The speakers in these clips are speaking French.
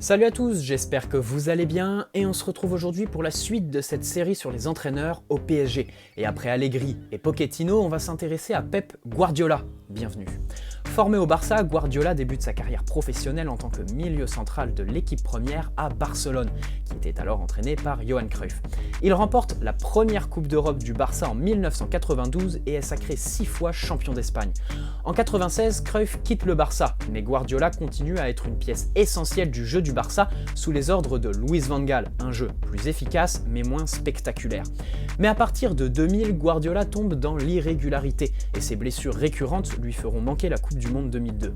Salut à tous, j'espère que vous allez bien et on se retrouve aujourd'hui pour la suite de cette série sur les entraîneurs au PSG. Et après Allegri et Pochettino, on va s'intéresser à Pep Guardiola. Bienvenue. Formé au Barça, Guardiola débute sa carrière professionnelle en tant que milieu central de l'équipe première à Barcelone, qui était alors entraîné par Johan Cruyff. Il remporte la première Coupe d'Europe du Barça en 1992 et est sacré 6 fois champion d'Espagne. En 1996, Cruyff quitte le Barça, mais Guardiola continue à être une pièce essentielle du jeu du Barça sous les ordres de Louis van Gaal, un jeu plus efficace mais moins spectaculaire. Mais à partir de 2000, Guardiola tombe dans l'irrégularité et ses blessures récurrentes lui feront manquer la Coupe du Monde 2002.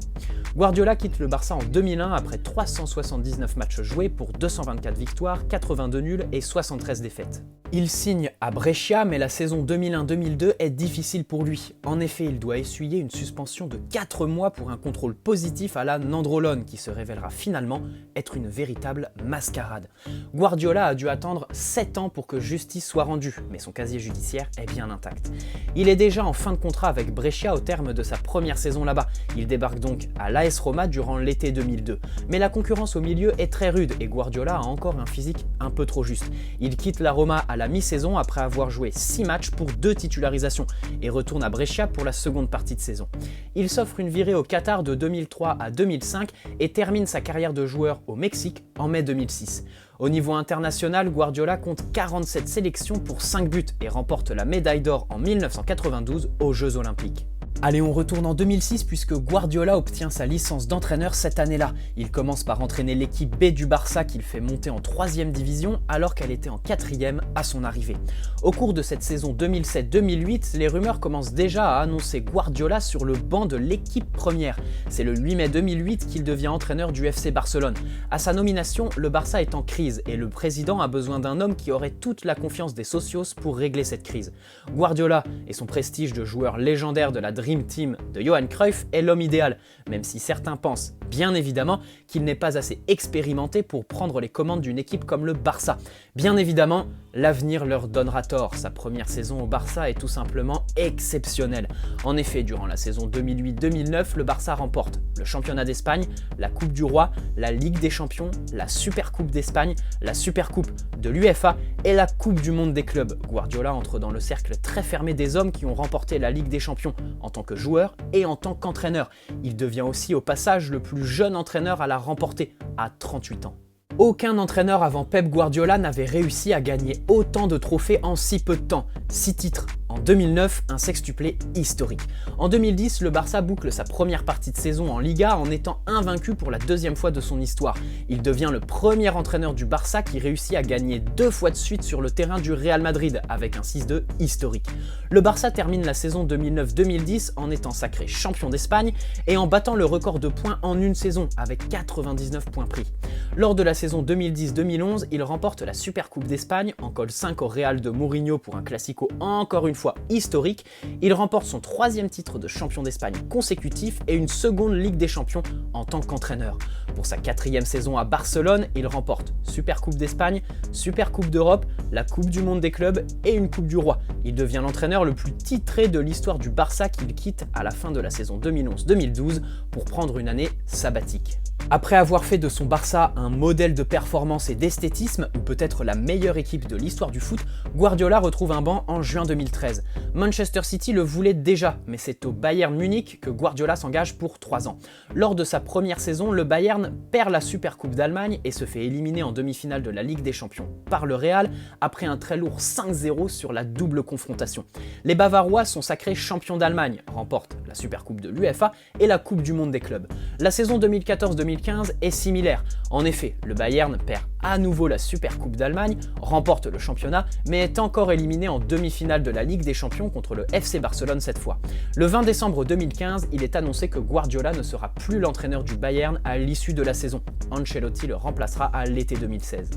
Guardiola quitte le Barça en 2001 après 379 matchs joués pour 224 victoires, 82 nuls et 73 défaites. Il signe à Brescia, mais la saison 2001-2002 est difficile pour lui. En effet, il doit essuyer une suspension de 4 mois pour un contrôle positif à la nandrolone qui se révélera finalement être une véritable mascarade. Guardiola a dû attendre 7 ans pour que justice soit rendue, mais son casier judiciaire est bien intact. Il est déjà en fin de contrat avec Brescia au terme de sa première saison là-bas. Il débarque donc à l'AS Roma durant l'été 2002. Mais la concurrence au milieu est très rude et Guardiola a encore un physique un peu trop juste. Il quitte la Roma à la mi-saison après avoir joué 6 matchs pour 2 titularisations et retourne à Brescia pour la seconde partie de saison. Il s'offre une virée au Qatar de 2003 à 2005 et termine sa carrière de joueur au Mexique en mai 2006. Au niveau international, Guardiola compte 47 sélections pour 5 buts et remporte la médaille d'or en 1992 aux Jeux Olympiques. Allez, on retourne en 2006 puisque Guardiola obtient sa licence d'entraîneur cette année-là. Il commence par entraîner l'équipe B du Barça qu'il fait monter en 3e division alors qu'elle était en 4e à son arrivée. Au cours de cette saison 2007-2008, les rumeurs commencent déjà à annoncer Guardiola sur le banc de l'équipe première. C'est le 8 mai 2008 qu'il devient entraîneur du FC Barcelone. À sa nomination, le Barça est en crise et le président a besoin d'un homme qui aurait toute la confiance des socios pour régler cette crise. Guardiola et son prestige de joueur légendaire de la Dream Team de Johan Cruyff est l'homme idéal, même si certains pensent, bien évidemment, qu'il n'est pas assez expérimenté pour prendre les commandes d'une équipe comme le Barça. Bien évidemment, l'avenir leur donnera tort. Sa première saison au Barça est tout simplement exceptionnelle. En effet, durant la saison 2008-2009, le Barça remporte le championnat d'Espagne, la Coupe du Roi, la Ligue des Champions, la Supercoupe d'Espagne, la Supercoupe de l'UEFA et la Coupe du Monde des clubs. Guardiola entre dans le cercle très fermé des hommes qui ont remporté la Ligue des Champions en tant que joueur et en tant qu'entraîneur. Il devient aussi au passage le plus jeune entraîneur à la remporter, à 38 ans. Aucun entraîneur avant Pep Guardiola n'avait réussi à gagner autant de trophées en si peu de temps. 6 titres. En 2009, un sextuplé historique. En 2010, le Barça boucle sa première partie de saison en Liga en étant invaincu pour la 2e fois de son histoire. Il devient le premier entraîneur du Barça qui réussit à gagner 2 fois de suite sur le terrain du Real Madrid avec un 6-2 historique. Le Barça termine la saison 2009-2010 en étant sacré champion d'Espagne et en battant le record de points en une saison avec 99 points pris. Lors de la saison 2010-2011, il remporte la Supercoupe d'Espagne, en colle 5 au Real de Mourinho pour un classico encore une fois historique. Il remporte son 3e titre de champion d'Espagne consécutif et une seconde Ligue des Champions en tant qu'entraîneur. Pour sa 4e saison à Barcelone, il remporte Supercoupe d'Espagne, Supercoupe d'Europe, la Coupe du Monde des clubs et une Coupe du Roi. Il devient l'entraîneur le plus titré de l'histoire du Barça qu'il quitte à la fin de la saison 2011-2012 pour prendre une année sabbatique. Après avoir fait de son Barça un modèle de performance et d'esthétisme, ou peut-être la meilleure équipe de l'histoire du foot, Guardiola retrouve un banc en juin 2013. Manchester City le voulait déjà, mais c'est au Bayern Munich que Guardiola s'engage pour 3 ans. Lors de sa première saison, le Bayern perd la Supercoupe d'Allemagne et se fait éliminer en demi-finale de la Ligue des Champions par le Real après un très lourd 5-0 sur la double confrontation. Les Bavarois sont sacrés champions d'Allemagne, remportent la Supercoupe de l'UEFA et la Coupe du Monde des clubs. La saison 2014-2015 est similaire. En effet, le Bayern perd à nouveau la Supercoupe d'Allemagne, remporte le championnat, mais est encore éliminé en demi-finale de la Ligue des Champions contre le FC Barcelone cette fois. Le 20 décembre 2015, il est annoncé que Guardiola ne sera plus l'entraîneur du Bayern à l'issue de la saison. Ancelotti le remplacera à l'été 2016.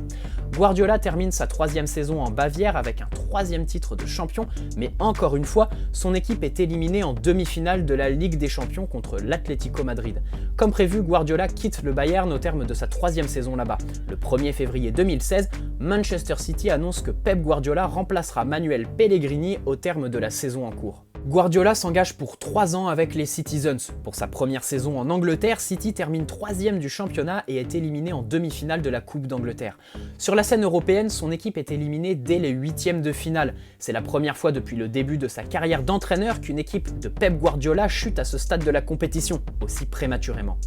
Guardiola termine sa 3e saison en Bavière avec un 3e titre de champion, mais encore une fois, son équipe est éliminée en demi-finale de la Ligue des Champions contre l'Atlético Madrid. Comme prévu, Guardiola quitte le Bayern au terme de sa 3e saison là-bas. Le 1er février 2016, Manchester City annonce que Pep Guardiola remplacera Manuel Pellegrini au terme de la saison en cours. Guardiola s'engage pour 3 ans avec les Citizens. Pour sa première saison en Angleterre, City termine 3e du championnat et est éliminé en demi-finale de la Coupe d'Angleterre. Sur la scène européenne, son équipe est éliminée dès les 8e de finale. C'est la première fois depuis le début de sa carrière d'entraîneur qu'une équipe de Pep Guardiola chute à ce stade de la compétition, aussi prématurément.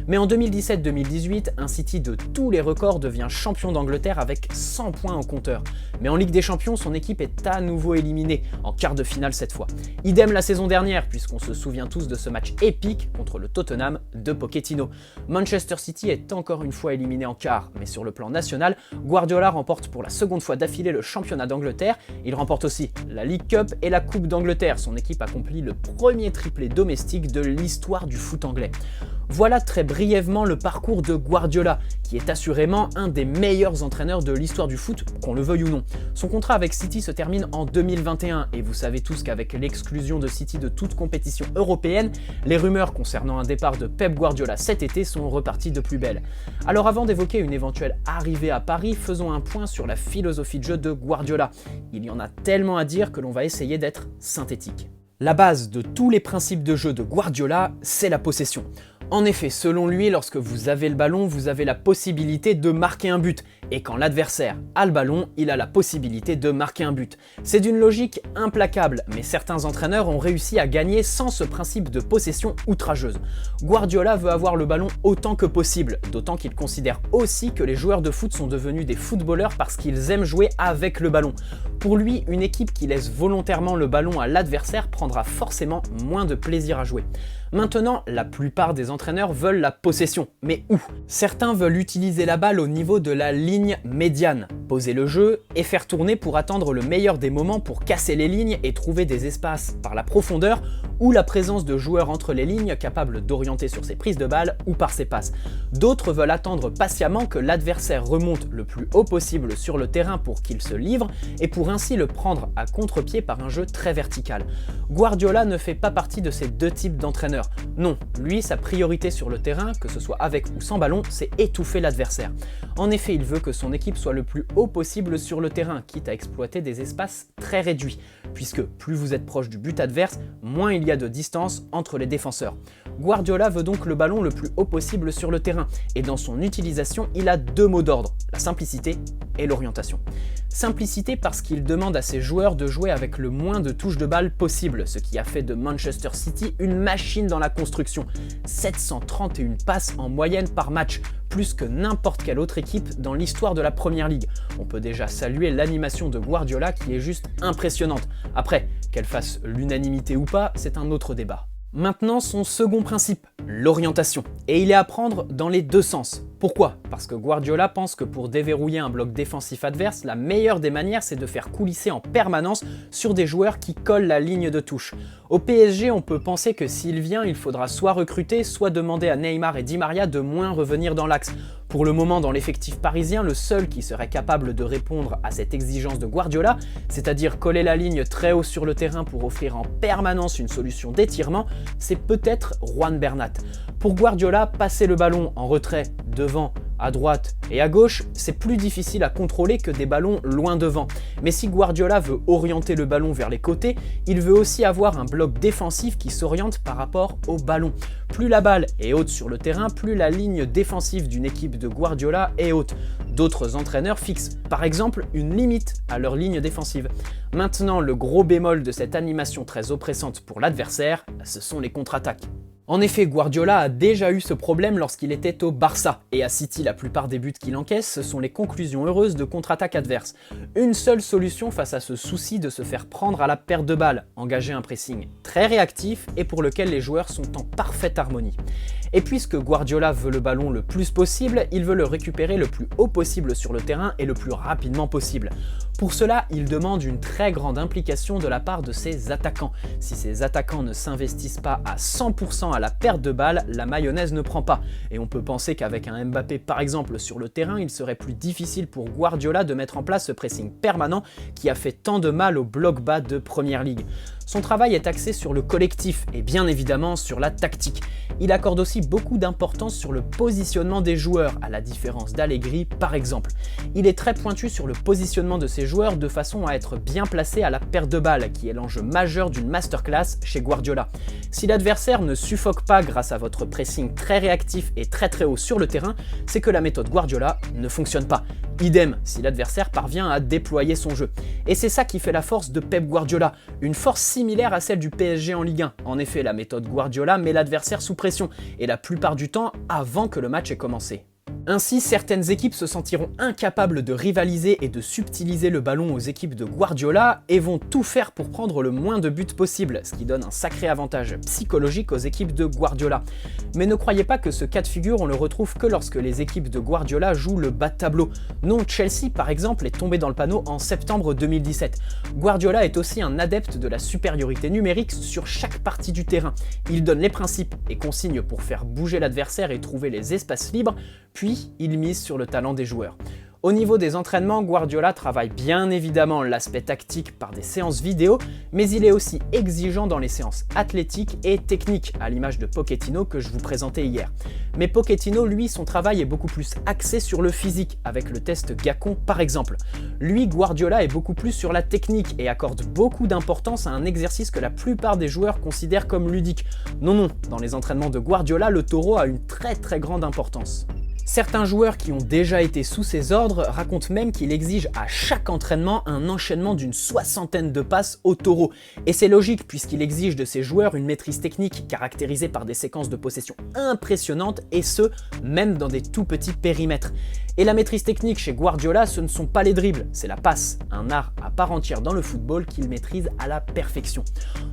Mais en 2017-2018, un City de tous les records devient champion d'Angleterre avec 100 points au compteur. Mais en Ligue des Champions, son équipe est à nouveau éliminée, en quart de finale cette fois. Idem la saison dernière, puisqu'on se souvient tous de ce match épique contre le Tottenham de Pochettino. Manchester City est encore une fois éliminé en quart, mais sur le plan national, Guardiola remporte pour la seconde fois d'affilée le championnat d'Angleterre. Il remporte aussi la League Cup et la Coupe d'Angleterre. Son équipe accomplit le premier triplé domestique de l'histoire du foot anglais. Voilà très brièvement le parcours de Guardiola, qui est assurément un des meilleurs entraîneurs de l'histoire du foot, qu'on le veuille ou non. Son contrat avec City se termine en 2021, et vous savez tous qu'avec l'exclusion de City de toute compétition européenne, les rumeurs concernant un départ de Pep Guardiola cet été sont reparties de plus belle. Alors avant d'évoquer une éventuelle arrivée à Paris, faisons un point sur la philosophie de jeu de Guardiola. Il y en a tellement à dire que l'on va essayer d'être synthétique. La base de tous les principes de jeu de Guardiola, c'est la possession. En effet, selon lui, lorsque vous avez le ballon, vous avez la possibilité de marquer un but. Et quand l'adversaire a le ballon, il a la possibilité de marquer un but. C'est d'une logique implacable, mais certains entraîneurs ont réussi à gagner sans ce principe de possession outrageuse. Guardiola veut avoir le ballon autant que possible, d'autant qu'il considère aussi que les joueurs de foot sont devenus des footballeurs parce qu'ils aiment jouer avec le ballon. Pour lui, une équipe qui laisse volontairement le ballon à l'adversaire prendra forcément moins de plaisir à jouer. Maintenant, la plupart des entraîneurs veulent la possession, mais où? Certains veulent utiliser la balle au niveau de la ligne médiane, poser le jeu et faire tourner pour attendre le meilleur des moments pour casser les lignes et trouver des espaces par la profondeur ou la présence de joueurs entre les lignes capables d'orienter sur ses prises de balle ou par ses passes. D'autres veulent attendre patiemment que l'adversaire remonte le plus haut possible sur le terrain pour qu'il se livre et pour ainsi le prendre à contre-pied par un jeu très vertical. Guardiola ne fait pas partie de ces deux types d'entraîneurs. Non, lui, sa priorité sur le terrain, que ce soit avec ou sans ballon, c'est étouffer l'adversaire. En effet, il veut que son équipe soit le plus haut possible sur le terrain, quitte à exploiter des espaces très réduits, puisque plus vous êtes proche du but adverse, moins il y a de distance entre les défenseurs. Guardiola veut donc le ballon le plus haut possible sur le terrain, et dans son utilisation, il a deux mots d'ordre, la simplicité et l'orientation. Simplicité parce qu'il demande à ses joueurs de jouer avec le moins de touches de balle possible, ce qui a fait de Manchester City une machine dans la construction. 731 passes en moyenne par match, plus que n'importe quelle autre équipe dans l'histoire de la Première Ligue. On peut déjà saluer l'animation de Guardiola qui est juste impressionnante. Après, qu'elle fasse l'unanimité ou pas, c'est un autre débat. Maintenant, son second principe, l'orientation. Et il est à prendre dans les deux sens. Pourquoi? Parce que Guardiola pense que pour déverrouiller un bloc défensif adverse, la meilleure des manières, c'est de faire coulisser en permanence sur des joueurs qui collent la ligne de touche. Au PSG, on peut penser que s'il vient, il faudra soit recruter, soit demander à Neymar et Di Maria de moins revenir dans l'axe. Pour le moment, dans l'effectif parisien, le seul qui serait capable de répondre à cette exigence de Guardiola, c'est-à-dire coller la ligne très haut sur le terrain pour offrir en permanence une solution d'étirement, c'est peut-être Juan Bernat. Pour Guardiola, passer le ballon en retrait, devant, à droite et à gauche, c'est plus difficile à contrôler que des ballons loin devant. Mais si Guardiola veut orienter le ballon vers les côtés, il veut aussi avoir un bloc défensif qui s'oriente par rapport au ballon. Plus la balle est haute sur le terrain, plus la ligne défensive d'une équipe de Guardiola est haute. D'autres entraîneurs fixent par exemple une limite à leur ligne défensive. Maintenant, le gros bémol de cette animation très oppressante pour l'adversaire, ce sont les contre-attaques. En effet, Guardiola a déjà eu ce problème lorsqu'il était au Barça, et à City, la plupart des buts qu'il encaisse, ce sont les conclusions heureuses de contre-attaques adverses. Une seule solution face à ce souci de se faire prendre à la perte de balle, engager un pressing très réactif et pour lequel les joueurs sont en parfaite harmonie. Et puisque Guardiola veut le ballon le plus possible, il veut le récupérer le plus haut possible sur le terrain et le plus rapidement possible. Pour cela, il demande une très grande implication de la part de ses attaquants. Si ces attaquants ne s'investissent pas à 100% à la perte de balle, la mayonnaise ne prend pas. Et on peut penser qu'avec un Mbappé par exemple sur le terrain, il serait plus difficile pour Guardiola de mettre en place ce pressing permanent qui a fait tant de mal au bloc bas de Première Ligue. Son travail est axé sur le collectif et bien évidemment sur la tactique. Il accorde aussi beaucoup d'importance sur le positionnement des joueurs, à la différence d'Allegri par exemple. Il est très pointu sur le positionnement de ses ses joueurs de façon à être bien placé à la perte de balle, qui est l'enjeu majeur d'une masterclass chez Guardiola. Si l'adversaire ne suffoque pas grâce à votre pressing très réactif et très haut sur le terrain, c'est que la méthode Guardiola ne fonctionne pas. Idem si l'adversaire parvient à déployer son jeu. Et c'est ça qui fait la force de Pep Guardiola, une force similaire à celle du PSG en Ligue 1. En effet, la méthode Guardiola met l'adversaire sous pression, et la plupart du temps avant que le match ait commencé. Ainsi, certaines équipes se sentiront incapables de rivaliser et de subtiliser le ballon aux équipes de Guardiola et vont tout faire pour prendre le moins de buts possible, ce qui donne un sacré avantage psychologique aux équipes de Guardiola. Mais ne croyez pas que ce cas de figure on le retrouve que lorsque les équipes de Guardiola jouent le bas de tableau. Non, Chelsea par exemple est tombé dans le panneau en septembre 2017. Guardiola est aussi un adepte de la supériorité numérique sur chaque partie du terrain. Il donne les principes et consignes pour faire bouger l'adversaire et trouver les espaces libres, puis il mise sur le talent des joueurs. Au niveau des entraînements, Guardiola travaille bien évidemment l'aspect tactique par des séances vidéo, mais il est aussi exigeant dans les séances athlétiques et techniques, à l'image de Pochettino que je vous présentais hier. Mais Pochettino, lui, son travail est beaucoup plus axé sur le physique, avec le test Gacon par exemple. Lui, Guardiola est beaucoup plus sur la technique et accorde beaucoup d'importance à un exercice que la plupart des joueurs considèrent comme ludique. Non, dans les entraînements de Guardiola, le taureau a une très grande importance. Certains joueurs qui ont déjà été sous ses ordres racontent même qu'il exige à chaque entraînement un enchaînement d'une 60aine de passes au taureau. Et c'est logique puisqu'il exige de ses joueurs une maîtrise technique caractérisée par des séquences de possession impressionnantes et ce, même dans des tout petits périmètres. Et la maîtrise technique chez Guardiola, ce ne sont pas les dribbles, c'est la passe, un art à part entière dans le football qu'il maîtrise à la perfection.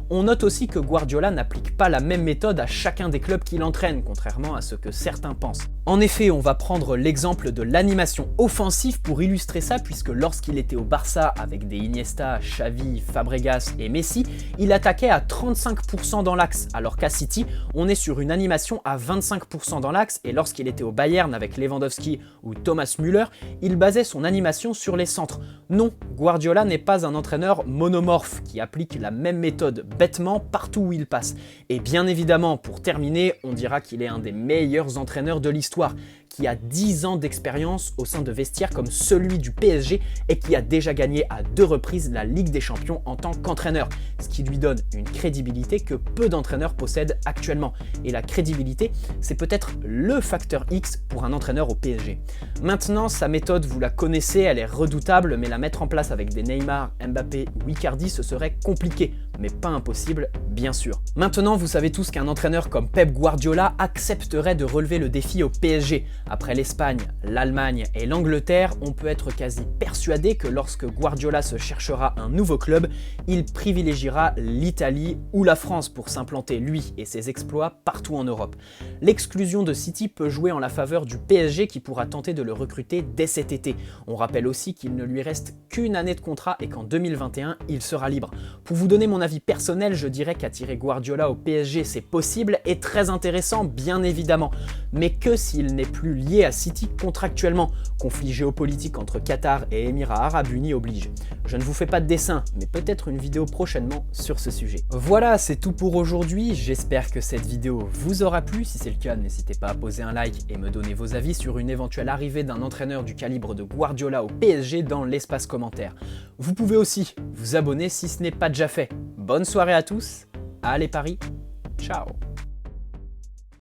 On note aussi que Guardiola n'applique pas la même méthode à chacun des clubs qu'il entraîne, contrairement à ce que certains pensent. En effet, on va prendre l'exemple de l'animation offensive pour illustrer ça, puisque lorsqu'il était au Barça avec des Iniesta, Xavi, Fabregas et Messi, il attaquait à 35% dans l'axe, alors qu'à City, on est sur une animation à 25% dans l'axe, et lorsqu'il était au Bayern avec Lewandowski ou Thomas Müller, il basait son animation sur les centres. Non, Guardiola n'est pas un entraîneur monomorphe qui applique la même méthode bêtement partout où il passe. Et bien évidemment, pour terminer, on dira qu'il est un des meilleurs entraîneurs de l'histoire, qui a 10 ans d'expérience au sein de vestiaires comme celui du PSG et qui a déjà gagné à 2 reprises la Ligue des Champions en tant qu'entraîneur, ce qui lui donne une crédibilité que peu d'entraîneurs possèdent actuellement. Et la crédibilité, c'est peut-être le facteur X pour un entraîneur au PSG. Maintenant, sa méthode, vous la connaissez, elle est redoutable, mais la mettre en place avec des Neymar, Mbappé ou Icardi, ce serait compliqué, mais pas impossible, bien sûr. Maintenant, vous savez tous qu'un entraîneur comme Pep Guardiola accepterait de relever le défi au PSG. Après l'Espagne, l'Allemagne et l'Angleterre, on peut être quasi persuadé que lorsque Guardiola se cherchera un nouveau club, il privilégiera l'Italie ou la France pour s'implanter lui et ses exploits partout en Europe. L'exclusion de City peut jouer en la faveur du PSG qui pourra tenter de le recruter dès cet été. On rappelle aussi qu'il ne lui reste qu'une année de contrat et qu'en 2021, il sera libre. Pour vous donner mon avis personnel, je dirais qu'attirer Guardiola au PSG c'est possible et très intéressant bien évidemment, mais que s'il n'est plus lié à City contractuellement. Conflit géopolitique entre Qatar et Émirats Arabes Unis oblige. Je ne vous fais pas de dessin, mais peut-être une vidéo prochainement sur ce sujet. Voilà, c'est tout pour aujourd'hui. J'espère que cette vidéo vous aura plu. Si c'est le cas, n'hésitez pas à poser un like et me donner vos avis sur une éventuelle arrivée d'un entraîneur du calibre de Guardiola au PSG dans l'espace commentaire. Vous pouvez aussi vous abonner si ce n'est pas déjà fait. Bonne soirée à tous, allez Paris, ciao.